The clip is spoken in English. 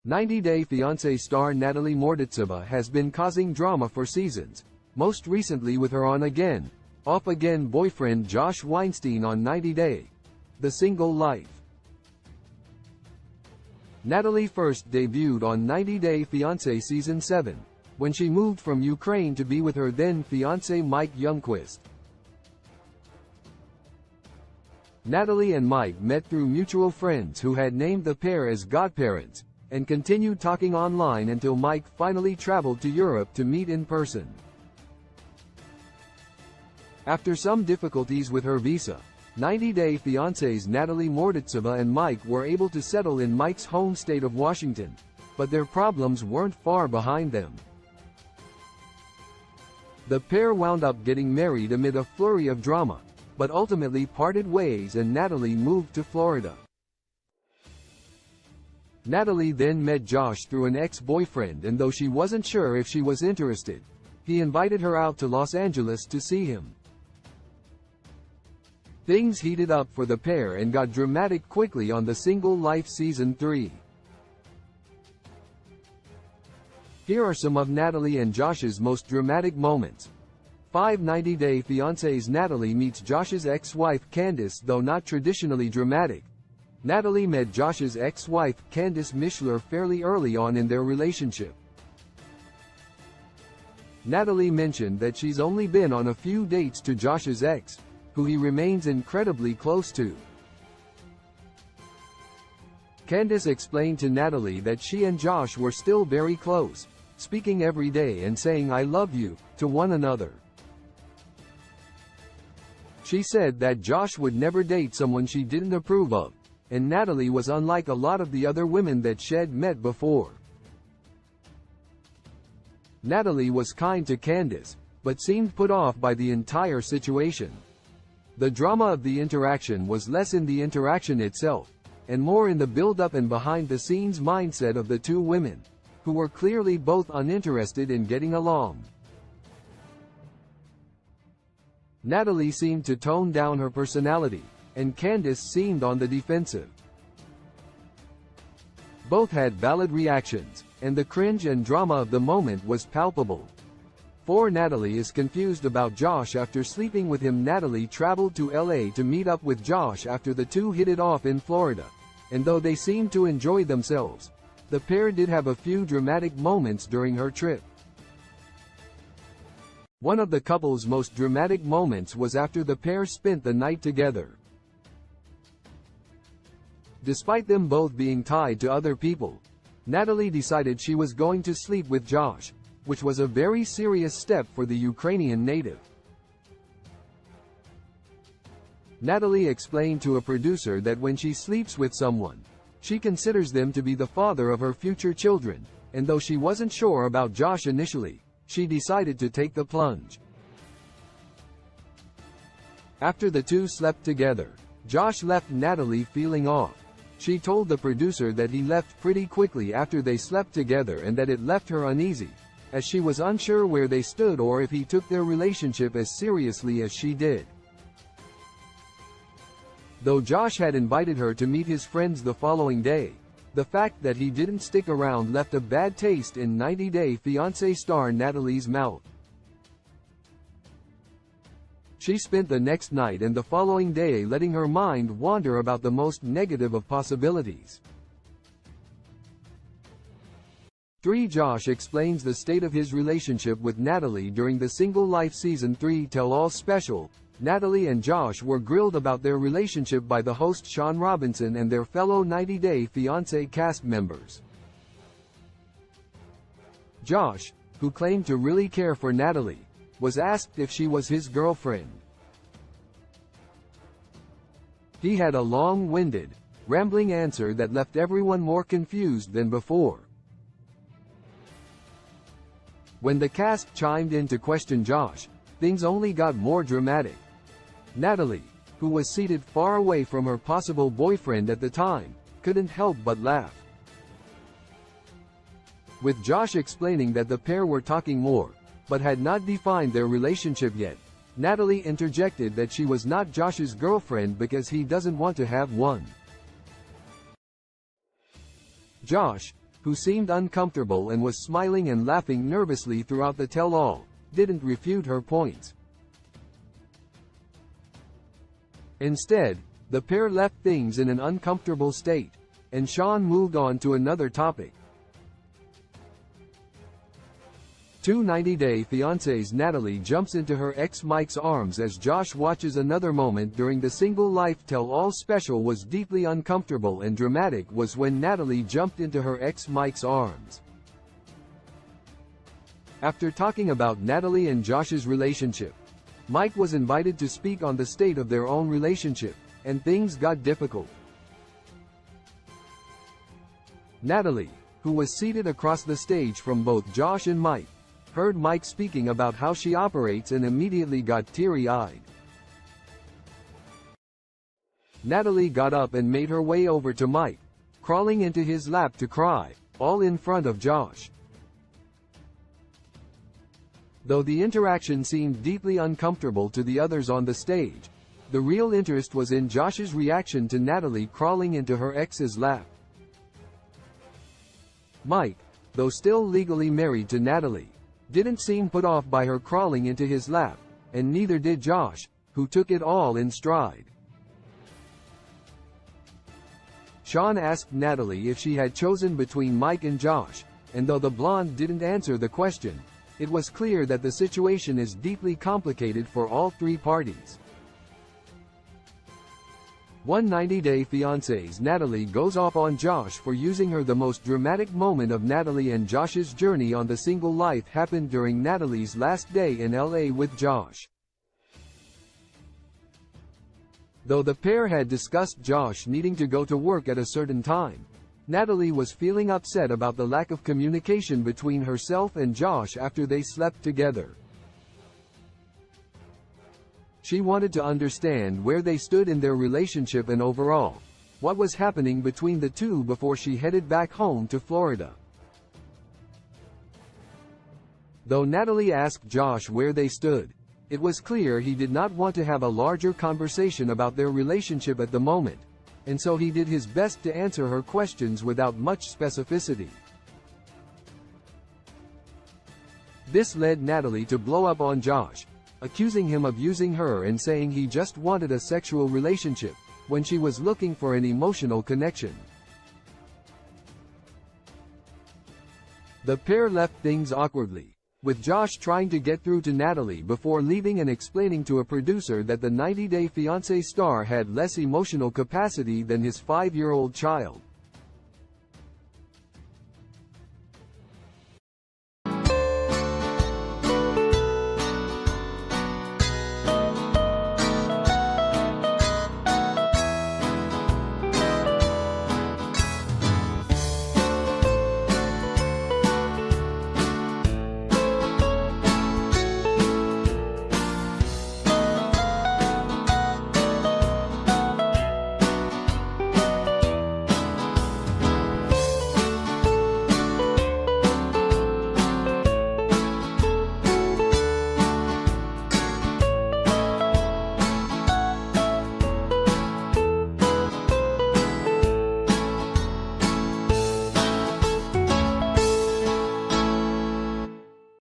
90 Day Fiancé star Natalie Mortatseva has been causing drama for seasons, most recently with her on-again, off-again boyfriend Josh Weinstein on 90 Day: The Single Life. Natalie first debuted on 90 Day Fiancé Season 7, when she moved from Ukraine to be with her then-fiancé Mike Youngquist. Natalie and Mike met through mutual friends who had named the pair as godparents, and continued talking online until Mike finally traveled to Europe to meet in person. After some difficulties with her visa, 90 Day Fiancé's Natalie Mortatseva and Mike were able to settle in Mike's home state of Washington, but their problems weren't far behind them. The pair wound up getting married amid a flurry of drama, but ultimately parted ways and Natalie moved to Florida. Natalie then met Josh through an ex-boyfriend, and though she wasn't sure if she was interested, he invited her out to Los Angeles to see him. Things heated up for the pair and got dramatic quickly on The Single Life Season 3. Here are some of Natalie and Josh's most dramatic moments. 90 Day Fiancé's Natalie meets Josh's ex-wife Candace. Though not traditionally dramatic, Natalie met Josh's ex-wife, Candace Mishler, fairly early on in their relationship. Natalie mentioned that she's only been on a few dates to Josh's ex, who he remains incredibly close to. Candace explained to Natalie that she and Josh were still very close, speaking every day and saying "I love you" to one another. She said that Josh would never date someone she didn't approve of, and Natalie was unlike a lot of the other women that she'd met before. Natalie was kind to Candace, but seemed put off by the entire situation. The drama of the interaction was less in the interaction itself, and more in the build-up and behind-the-scenes mindset of the two women, who were clearly both uninterested in getting along. Natalie seemed to tone down her personality, and Candace seemed on the defensive. Both had valid reactions, and the cringe and drama of the moment was palpable. Natalie is confused about Josh after sleeping with him. Natalie traveled to LA to meet up with Josh after the two hit it off in Florida, and though they seemed to enjoy themselves, the pair did have a few dramatic moments during her trip. One of the couple's most dramatic moments was after the pair spent the night together. Despite them both being tied to other people, Natalie decided she was going to sleep with Josh, which was a very serious step for the Ukrainian native. Natalie explained to a producer that when she sleeps with someone, she considers them to be the father of her future children, and though she wasn't sure about Josh initially, she decided to take the plunge. After the two slept together, Josh left Natalie feeling off. She told the producer that he left pretty quickly after they slept together and that it left her uneasy, as she was unsure where they stood or if he took their relationship as seriously as she did. Though Josh had invited her to meet his friends the following day, the fact that he didn't stick around left a bad taste in 90 Day Fiancé star Natalie's mouth. She spent the next night and the following day letting her mind wander about the most negative of possibilities. Josh explains the state of his relationship with Natalie during the Single Life Season 3 Tell-All special. Natalie and Josh were grilled about their relationship by the host Sean Robinson and their fellow 90 Day Fiancé cast members. Josh, who claimed to really care for Natalie, was asked if she was his girlfriend. He had a long-winded, rambling answer that left everyone more confused than before. When the cast chimed in to question Josh, things only got more dramatic. Natalie, who was seated far away from her possible boyfriend at the time, couldn't help but laugh. With Josh explaining that the pair were talking more, but had not defined their relationship yet, Natalie interjected that she was not Josh's girlfriend because he doesn't want to have one. Josh, who seemed uncomfortable and was smiling and laughing nervously throughout the tell-all, didn't refute her points. Instead, the pair left things in an uncomfortable state, and Sean moved on to another topic. 90-Day Fiancé's Natalie jumps into her ex Mike's arms as Josh watches. Another moment during the single life tell-all special was deeply uncomfortable and dramatic was when Natalie jumped into her ex Mike's arms. After talking about Natalie and Josh's relationship, Mike was invited to speak on the state of their own relationship, and things got difficult. Natalie, who was seated across the stage from both Josh and Mike, heard Mike speaking about how she operates and immediately got teary-eyed. Natalie got up and made her way over to Mike, crawling into his lap to cry, all in front of Josh. Though the interaction seemed deeply uncomfortable to the others on the stage, the real interest was in Josh's reaction to Natalie crawling into her ex's lap. Mike, though still legally married to Natalie, didn't seem put off by her crawling into his lap, and neither did Josh, who took it all in stride. Sean asked Natalie if she had chosen between Mike and Josh, and though the blonde didn't answer the question, it was clear that the situation is deeply complicated for all three parties. 90-Day Fiancé's Natalie goes off on Josh for using her. The most dramatic moment of Natalie and Josh's journey on the single life happened during Natalie's last day in LA with Josh. Though the pair had discussed Josh needing to go to work at a certain time, Natalie was feeling upset about the lack of communication between herself and Josh after they slept together. She wanted to understand where they stood in their relationship and overall, what was happening between the two before she headed back home to Florida. Though Natalie asked Josh where they stood, it was clear he did not want to have a larger conversation about their relationship at the moment, and so he did his best to answer her questions without much specificity. This led Natalie to blow up on Josh, accusing him of using her and saying he just wanted a sexual relationship, when she was looking for an emotional connection. The pair left things awkwardly, with Josh trying to get through to Natalie before leaving and explaining to a producer that the 90-Day Fiancé star had less emotional capacity than his 5-year-old child.